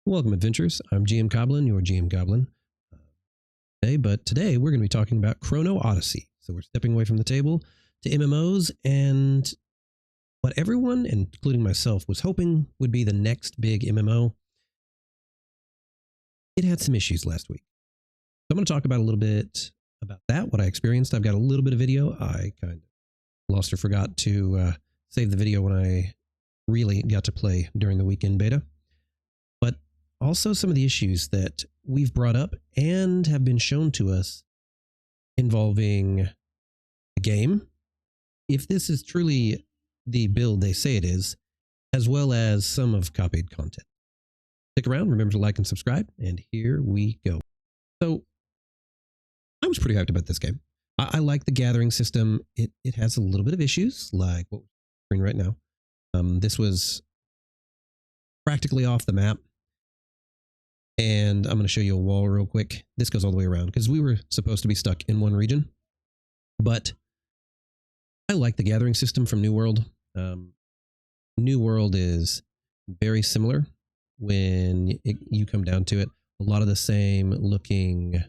Welcome, adventurers. I'm GM Goblin, your GM Goblin. Today we're going to be talking about Chrono Odyssey. So we're stepping away from the table to MMOs and what everyone, including myself, was hoping would be the next big MMO. It had some issues last week. So I'm going to talk about a little bit about that, what I experienced. I've got a little bit of video. I kind of lost or forgot to save the video when I really got to play during the weekend beta. But also some of the issues that we've brought up and have been shown to us involving the game, if this is truly the build they say it is, as well as some of copied content. Stick around, remember to like and subscribe, and here we go. So I was pretty hyped about this game. I like the gathering system. It has a little bit of issues, like what we're doing right now. This was practically off the map. And I'm going to show you a wall real quick. This goes all the way around because we were supposed to be stuck in one region. But I like the gathering system from New World. New World is very similar when you come down to it. A lot of the same looking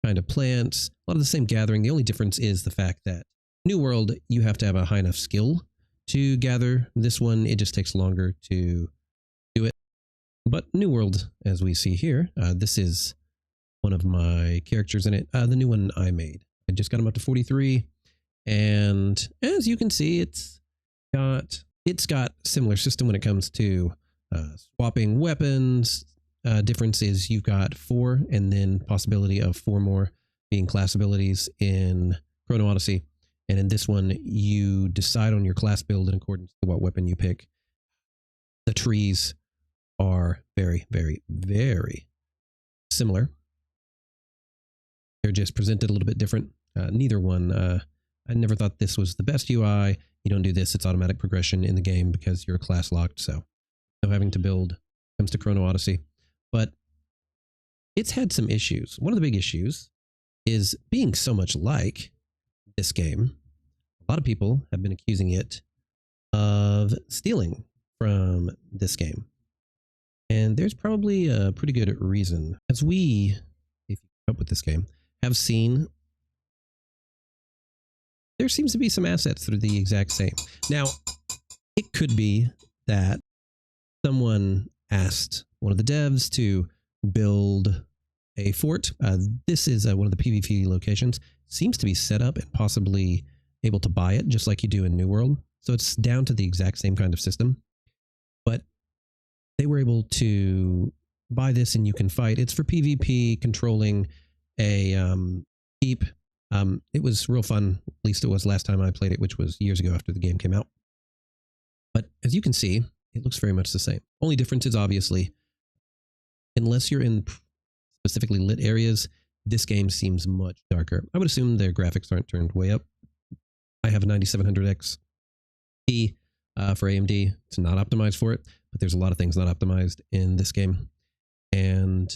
kind of plants, a lot of the same gathering. The only difference is the fact that New World, you have to have a high enough skill to gather. This one, it just takes longer to do it. But New World, as we see here, this is one of my characters in it. The new one I made. I just got him up to 43. And as you can see, it's got similar system when it comes to swapping weapons. Difference is you've got 4 and then possibility of 4 more being class abilities in Chrono Odyssey. And in this one, you decide on your class build in accordance to what weapon you pick. The trees are very, very, very similar. They're just presented a little bit different. Neither one, I never thought this was the best UI. You don't do this, it's automatic progression in the game because you're class locked. So no having to build comes to Chrono Odyssey. But it's had some issues. One of the big issues is being so much like this game. A lot of people have been accusing it of stealing from this game. And there's probably a pretty good reason. As we, if you come up with this game, have seen, there seems to be some assets that are the exact same. Now, it could be that someone asked one of the devs to build a fort. This is one of the PvP locations. Seems to be set up and possibly able to buy it, just like you do in New World. So it's down to the exact same kind of system. But they were able to buy this and you can fight. It's for PvP, controlling a keep. It was real fun. At least it was last time I played it, which was years ago after the game came out. But as you can see, it looks very much the same. Only difference is obviously, unless you're in specifically lit areas, this game seems much darker. I would assume their graphics aren't turned way up. I have a 9700X T for AMD. It's not optimized for it, but there's a lot of things not optimized in this game. And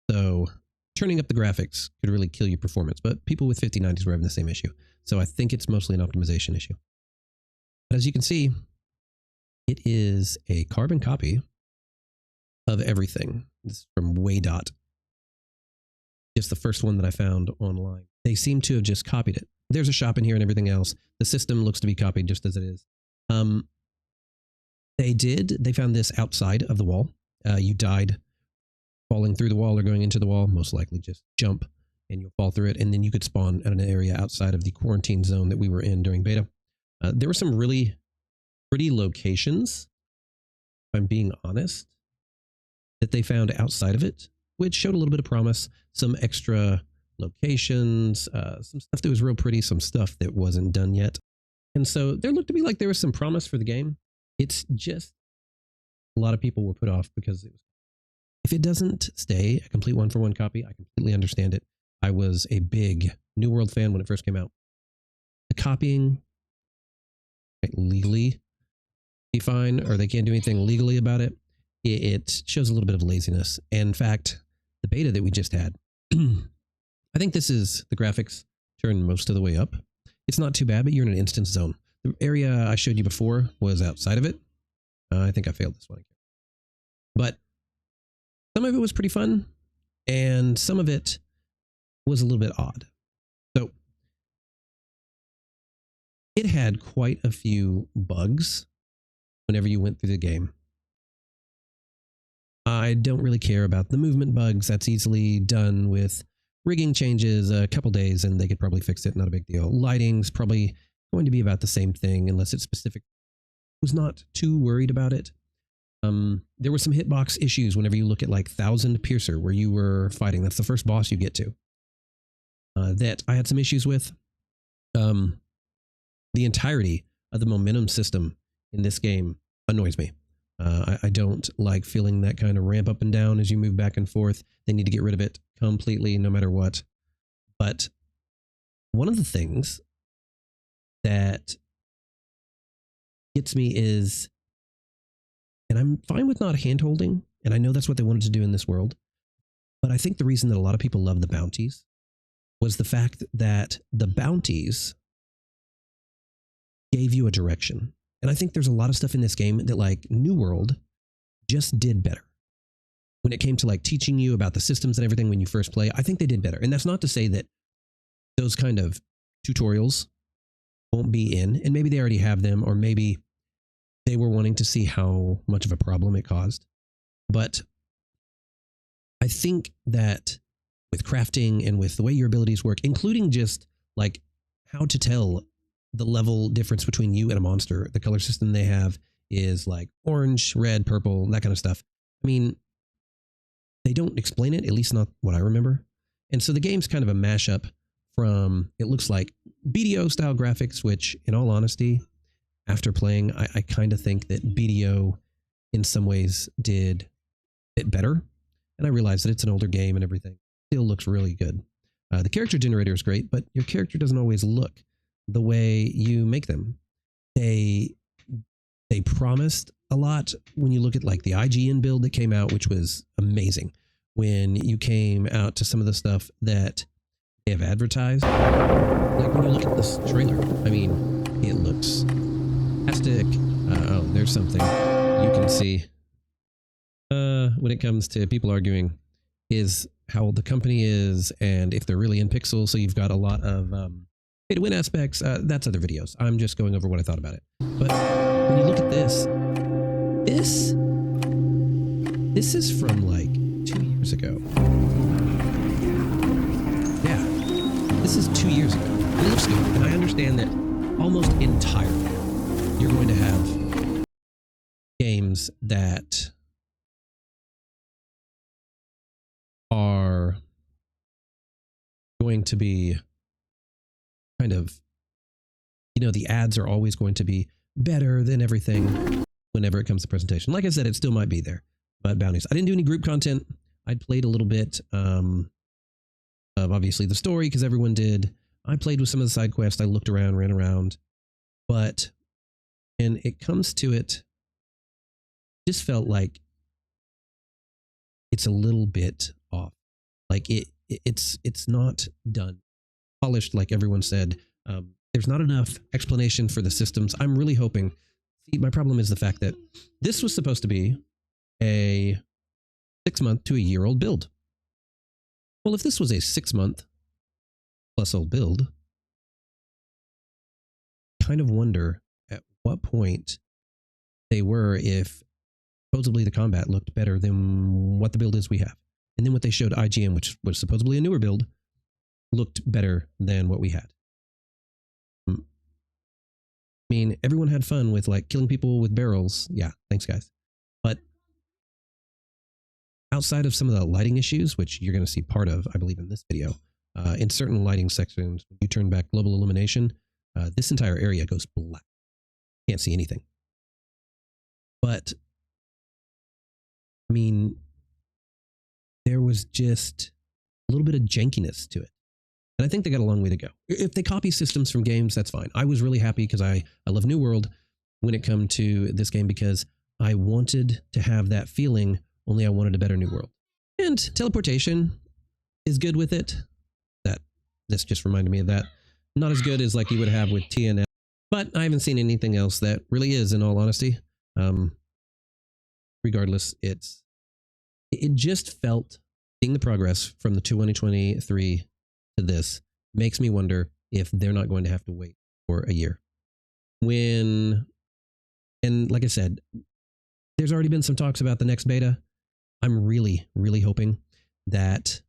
so turning up the graphics could really kill your performance, but people with 5090s were having the same issue. So I think it's mostly an optimization issue. But as you can see, it is a carbon copy of everything. This is from Waydot. It's the first one that I found online. They seem to have just copied it. There's a shop in here and everything else. The system looks to be copied just as it is. They found this outside of the wall. You died falling through the wall or going into the wall, most likely just jump and you'll fall through it. And then you could spawn at an area outside of the quarantine zone that we were in during beta. There were some really pretty locations, if I'm being honest, that they found outside of it, which showed a little bit of promise. Some extra locations, some stuff that was real pretty, some stuff that wasn't done yet. And so there looked to be like there was some promise for the game. It's just a lot of people were put off because if it doesn't stay a complete one-for-one copy, I completely understand it. I was a big New World fan when it first came out. The copying legally be fine, or they can't do anything legally about it. It shows a little bit of laziness. And in fact, the beta that we just had, I think this is the graphics turned most of the way up. It's not too bad, but you're in an instance zone. The area I showed you before was outside of it. I think I failed this one. But some of it was pretty fun, and some of it was a little bit odd. So it had quite a few bugs whenever you went through the game. I don't really care about the movement bugs. That's easily done with rigging changes, a couple days, and they could probably fix it. Not a big deal. Lighting's probably going to be about the same thing unless it's specific. I was not too worried about it. There were some hitbox issues whenever you look at like 1000 Piercer, where you were fighting. That's the first boss you get to. That I had some issues with. The entirety of the momentum system in this game annoys me. I don't like feeling that kind of ramp up and down as you move back and forth. They need to get rid of it completely, no matter what. But one of the things that gets me is, and I'm fine with not hand-holding, and I know that's what they wanted to do in this world, but I think the reason that a lot of people love the bounties was the fact that the bounties gave you a direction. And I think there's a lot of stuff in this game that like New World just did better. When it came to like teaching you about the systems and everything when you first play, I think they did better. And that's not to say that those kind of tutorials won't be in, and maybe they already have them, or maybe they were wanting to see how much of a problem it caused. But I think that with crafting and with the way your abilities work, including just like how to tell the level difference between you and a monster, the color system they have is like orange, red, purple, that kind of stuff. I mean, they don't explain it, at least not what I remember. And so the game's kind of a mashup from, it looks like BDO style graphics, which in all honesty, after playing, I kind of think that BDO in some ways did it better. And I realize that it's an older game and everything. Still looks really good. The character generator is great, but your character doesn't always look the way you make them. They promised a lot when you look at like the IGN build that came out, which was amazing. When you came out to some of the stuff that they have advertised, like when you look at this trailer, I mean, it looks fantastic. Oh, there's something you can see when it comes to people arguing is how old the company is and if they're really in pixels. So you've got a lot of pay to win aspects. That's other videos. I'm just going over what I thought about it. But when you look at this is from like 2 years ago. Yeah, this is 2 years ago. It looks good, and I understand that almost entirely you're going to have games that are going to be kind of, you know, the ads are always going to be better than everything whenever it comes to presentation. Like I said, it still might be there, but bounties. I didn't do any group content. I'd played a little bit of obviously the story because everyone did. I played with some of the side quests. I looked around, ran around, but when it comes to it, just felt like it's a little bit off. Like it's not done polished, like everyone said. There's not enough explanation for the systems. I'm really hoping. See, my problem is the fact that this was supposed to be a 6-month to a year-old build. Well, if this was a 6-month plus old build, kind of wonder at what point they were if supposedly the combat looked better than what the build is we have. And then what they showed IGN, which was supposedly a newer build, looked better than what we had. I mean, everyone had fun with like killing people with barrels. Yeah, thanks guys. But outside of some of the lighting issues, which you're going to see part of, I believe, in this video, in certain lighting sections, when you turn back global illumination, this entire area goes black. Can't see anything. But, I mean, there was just a little bit of jankiness to it. And I think they got a long way to go. If they copy systems from games, that's fine. I was really happy because I love New World when it come to this game because I wanted to have that feeling, only I wanted a better New World. And teleportation is good with it. This just reminded me of that. Not as good as like you would have with TNL, but I haven't seen anything else that really is, in all honesty. Regardless, it's it just felt, seeing the progress from the 2023 to this makes me wonder if they're not going to have to wait for a year. And like I said, there's already been some talks about the next beta. I'm really, really hoping that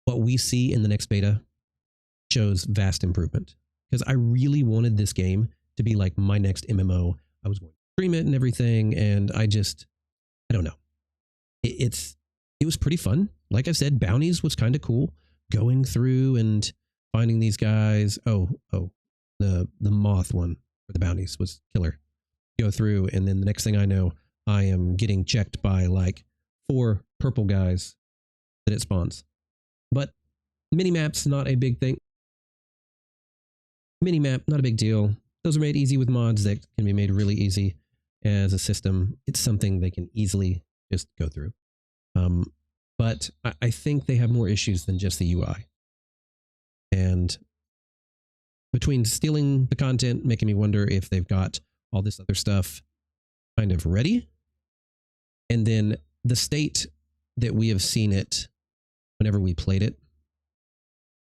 what we see in the next beta shows vast improvement, because I really wanted this game to be like my next MMO. I was going to stream it and everything, and I don't know. It was pretty fun. Like I said, bounties was kind of cool. Going through and finding these guys. The moth one for the bounties was killer. Go through, and then the next thing I know, I am getting checked by like 4 purple guys that it spawns. But mini-maps, not a big thing. Mini-map, not a big deal. Those are made easy with mods that can be made really easy as a system. It's something they can easily just go through. But I think they have more issues than just the UI. And between stealing the content, making me wonder if they've got all this other stuff kind of ready, and then the state that we have seen it whenever we played it,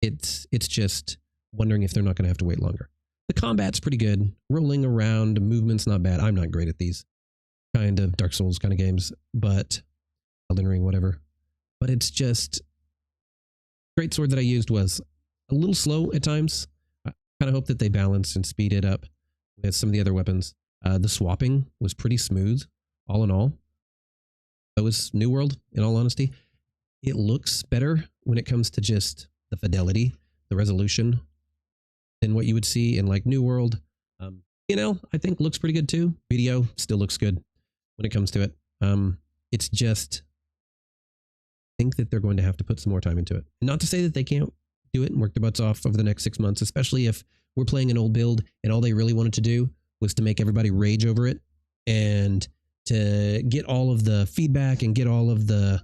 it's just wondering if they're not going to have to wait longer. The combat's pretty good. Rolling around, movement's not bad. I'm not great at these kind of Dark Souls kind of games, but Elden Ring, whatever. But it's just, great sword that I used was a little slow at times. I kind of hope that they balance and speed it up with some of the other weapons. The swapping was pretty smooth, all in all. That was New World, in all honesty. It looks better when it comes to just the fidelity, the resolution, than what you would see in like New World. I think looks pretty good too. Video still looks good when it comes to it. It's just, I think that they're going to have to put some more time into it. Not to say that they can't do it and work their butts off over the next 6 months, especially if we're playing an old build and all they really wanted to do was to make everybody rage over it and to get all of the feedback and get all of the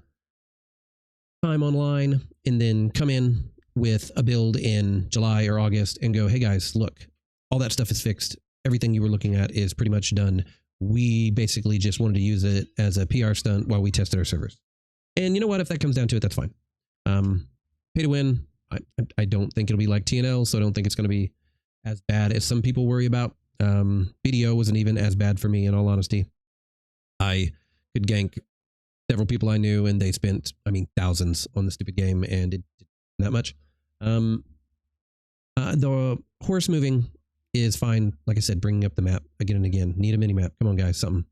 time online, and then come in with a build in July or August and go, hey guys, look, all that stuff is fixed. Everything you were looking at is pretty much done. We basically just wanted to use it as a PR stunt while we tested our servers. And you know what? If that comes down to it, that's fine. Pay to win. I don't think it'll be like TNL, so I don't think it's going to be as bad as some people worry about. BDO wasn't even as bad for me, in all honesty. I could gank several people I knew, and they spent, thousands on the stupid game, and it didn't that much. The horse moving is fine. Like I said, bringing up the map again and again. Need a mini map. Come on, guys, something.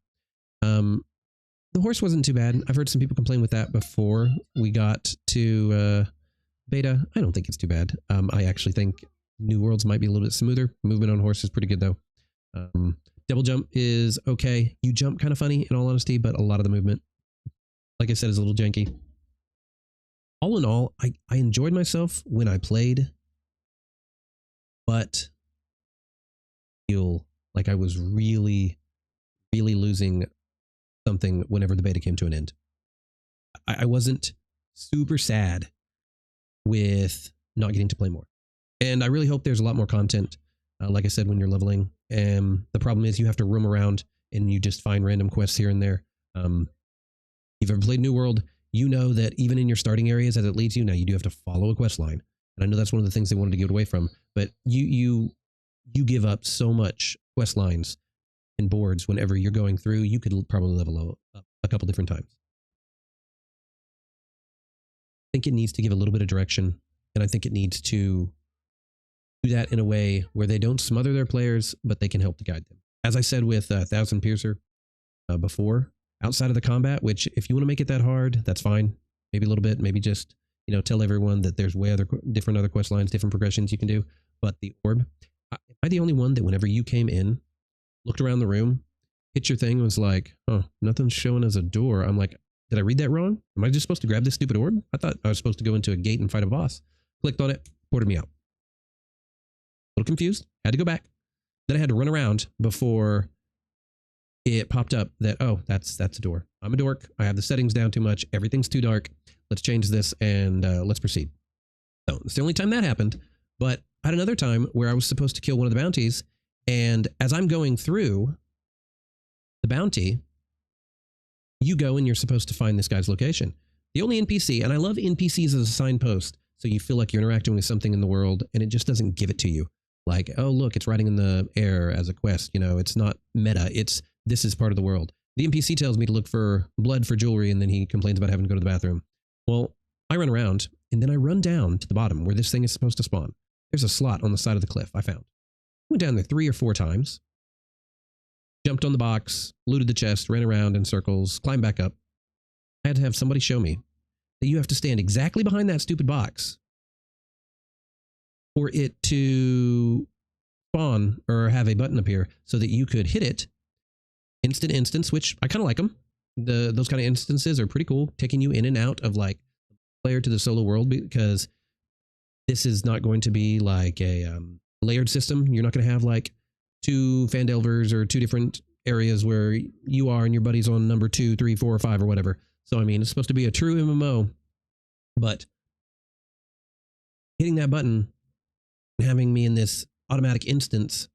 The horse wasn't too bad. I've heard some people complain with that before we got to beta. I don't think it's too bad. I actually think New Worlds might be a little bit smoother. Movement on horse is pretty good, though. Double jump is okay. You jump kind of funny, in all honesty, but a lot of the movement, like I said, is a little janky. All in all, I enjoyed myself when I played, but I feel like I was really, really losing something whenever the beta came to an end. I wasn't super sad with not getting to play more. And I really hope there's a lot more content, like I said, when you're leveling. The problem is you have to roam around and you just find random quests here and there. If you've ever played New World, you know that even in your starting areas as it leads you, now you do have to follow a quest line. And I know that's one of the things they wanted to get away from, but you give up so much quest lines and boards whenever you're going through. You could probably level up a couple different times. I think it needs to give a little bit of direction, and I think it needs to do that in a way where they don't smother their players, but they can help to guide them. As I said with Thousand Piercer before, outside of the combat, which if you want to make it that hard, that's fine. Maybe a little bit, maybe just, tell everyone that there's different other quest lines, different progressions you can do. But the orb, am I the only one that whenever you came in, looked around the room, hit your thing, and was like, oh, nothing's showing as a door. I'm like, did I read that wrong? Am I just supposed to grab this stupid orb? I thought I was supposed to go into a gate and fight a boss. Clicked on it, ported me out. A little confused, had to go back. Then I had to run around before it popped up that, oh, that's a door. I'm a dork. I have the settings down too much. Everything's too dark. Let's change this and let's proceed. So it's the only time that happened. But I had another time where I was supposed to kill one of the bounties. And as I'm going through the bounty, you go and you're supposed to find this guy's location. The only NPC, and I love NPCs as a signpost, so you feel like you're interacting with something in the world and it just doesn't give it to you. Like, oh, look, it's riding in the air as a quest. You know, it's not meta. It's this is part of the world. The NPC tells me to look for blood for jewelry, and then he complains about having to go to the bathroom. Well, I run around, and then I run down to the bottom where this thing is supposed to spawn. There's a slot on the side of the cliff I found. Went down there 3 or 4 times, jumped on the box, looted the chest, ran around in circles, climbed back up. I had to have somebody show me that you have to stand exactly behind that stupid box for it to spawn or have a button appear so that you could hit it. Instant instance, which I kind of like them. Those kind of instances are pretty cool, taking you in and out of like player to the solo world, because this is not going to be like a layered system. You're not going to have like 2 Fandelvers or 2 different areas where you are and your buddy's on number 2, 3, 4, or 5 or whatever. So, I mean, it's supposed to be a true MMO, but hitting that button and having me in this automatic instance,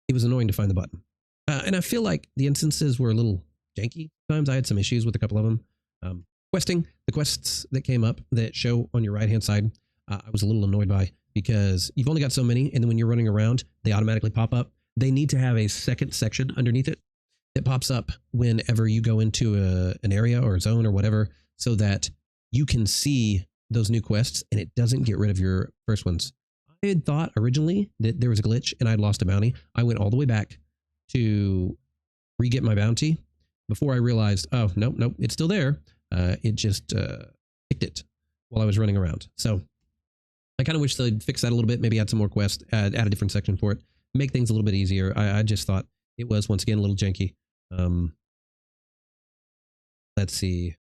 it was annoying to find the button. And I feel like the instances were a little janky. Sometimes I had some issues with a couple of them. Questing, the quests that came up that show on your right-hand side, I was a little annoyed by, because you've only got so many, and then when you're running around, they automatically pop up. They need to have a second section underneath it that pops up whenever you go into an area or a zone or whatever, so that you can see those new quests, and it doesn't get rid of your first ones. I had thought originally that there was a glitch and I'd lost a bounty. I went all the way back to re-get my bounty before I realized, oh, nope, it's still there. It just picked it while I was running around. So I kind of wish they'd fix that a little bit, maybe add some more quests, add a different section for it, make things a little bit easier. I just thought it was, once again, a little janky. Let's see.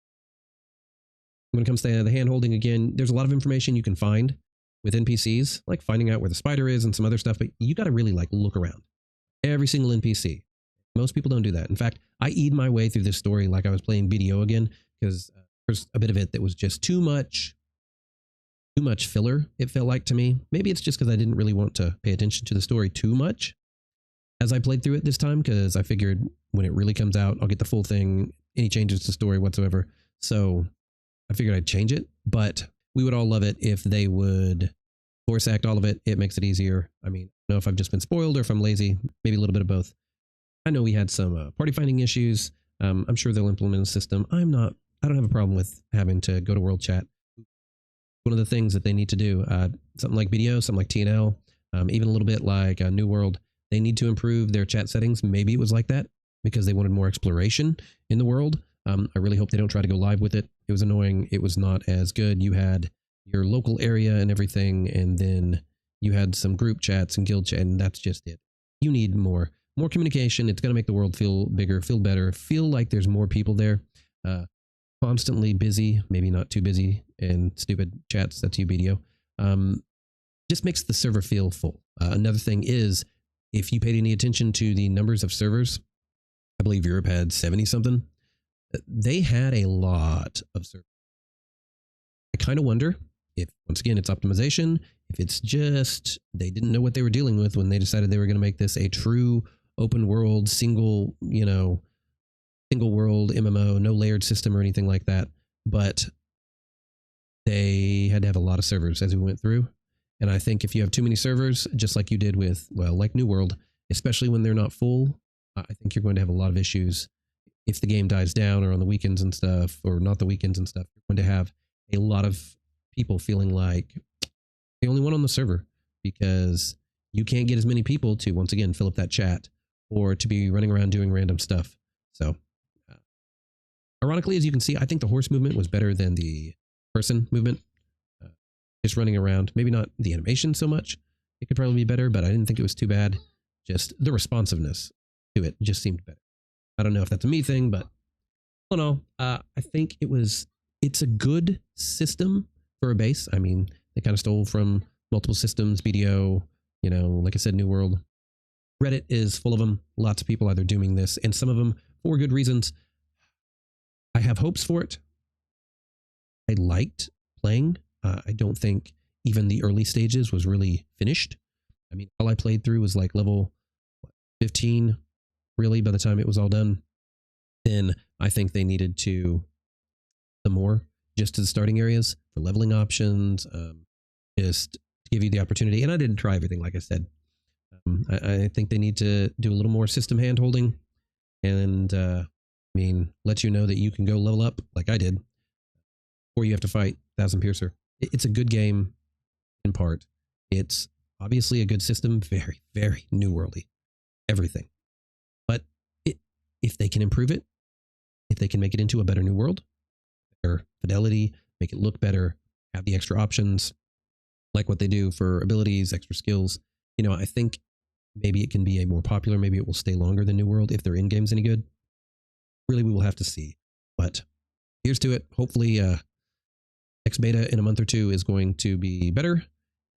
When it comes to the hand holding, again, there's a lot of information you can find with NPCs, like finding out where the spider is and some other stuff, but you got to really like look around. Every single NPC. Most people don't do that. In fact, I eat my way through this story like I was playing BDO again, because there's a bit of it that was just too much filler, it felt like to me. Maybe it's just because I didn't really want to pay attention to the story too much as I played through it this time, because I figured when it really comes out, I'll get the full thing, any changes to story whatsoever. So I figured I'd change it, but we would all love it if they would force act all of it. It makes it easier. I mean, I don't know if I've just been spoiled or if I'm lazy, maybe a little bit of both. I know we had some party finding issues. I'm sure they'll implement a system. I don't have a problem with having to go to world chat. One of the things that they need to do, something like BDO, something like TNL, even a little bit like New World, they need to improve their chat settings. Maybe it was like that because they wanted more exploration in the world. I really hope they don't try to go live with it. It was annoying. It was not as good. You had your local area and everything, and then you had some group chats and guild chat, and that's just it. You need more communication. It's going to make the world feel bigger, feel better, feel like there's more people there. Constantly busy, maybe not too busy, and stupid chats. That's you, BDO. Just makes the server feel full. Another thing is, if you paid any attention to the numbers of servers, I believe Europe had 70 something. They had a lot of servers. I kind of wonder if, once again, it's optimization, if it's just they didn't know what they were dealing with when they decided they were going to make this a true open world, single world MMO, no layered system or anything like that. But they had to have a lot of servers as we went through. And I think if you have too many servers, just like you did with, well, like New World, especially when they're not full, I think you're going to have a lot of issues. If the game dies down or on the weekends and stuff, or not the weekends and stuff, you're going to have a lot of people feeling like the only one on the server, because you can't get as many people to, once again, fill up that chat or to be running around doing random stuff. So ironically, as you can see, I think the horse movement was better than the person movement. Just running around, maybe not the animation so much. It could probably be better, but I didn't think it was too bad. Just the responsiveness to it just seemed better. I don't know if that's a me thing, but all in all, I think it's a good system for a base. I mean, they kind of stole from multiple systems, BDO, like I said, New World. Reddit is full of them. Lots of people either doing this, and some of them for good reasons. I have hopes for it. I liked playing. I don't think even the early stages was really finished. I mean, all I played through was like level 15, really, by the time it was all done. then I think they needed to some more just to the starting areas for leveling options, just to give you the opportunity. And I didn't try everything, like I said. I think they need to do a little more system hand holding and, let you know that you can go level up like I did, or you have to fight Thousand Piercer. It's a good game in part. It's obviously a good system, very, very new worldy, everything. But if they can improve it, if they can make it into a better new world, better fidelity, make it look better, have the extra options, like what they do for abilities, extra skills, I think maybe it can be a more popular, maybe it will stay longer than New World if their in-game's any good. Really, we will have to see. But here's to it. Hopefully, next beta in a month or two is going to be better,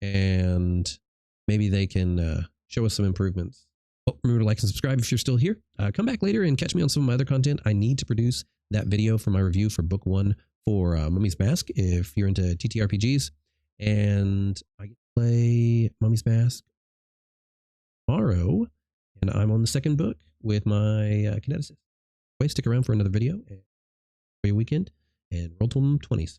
and maybe they can show us some improvements. Oh, remember to like and subscribe if you're still here. Come back later and catch me on some of my other content. I need to produce that video for my review for book 1 for Mummy's Mask if you're into TTRPGs. And I get to play Mummy's Mask tomorrow, and I'm on the second book with my kineticist. Stick around for another video and for your weekend, and roll to them 20s.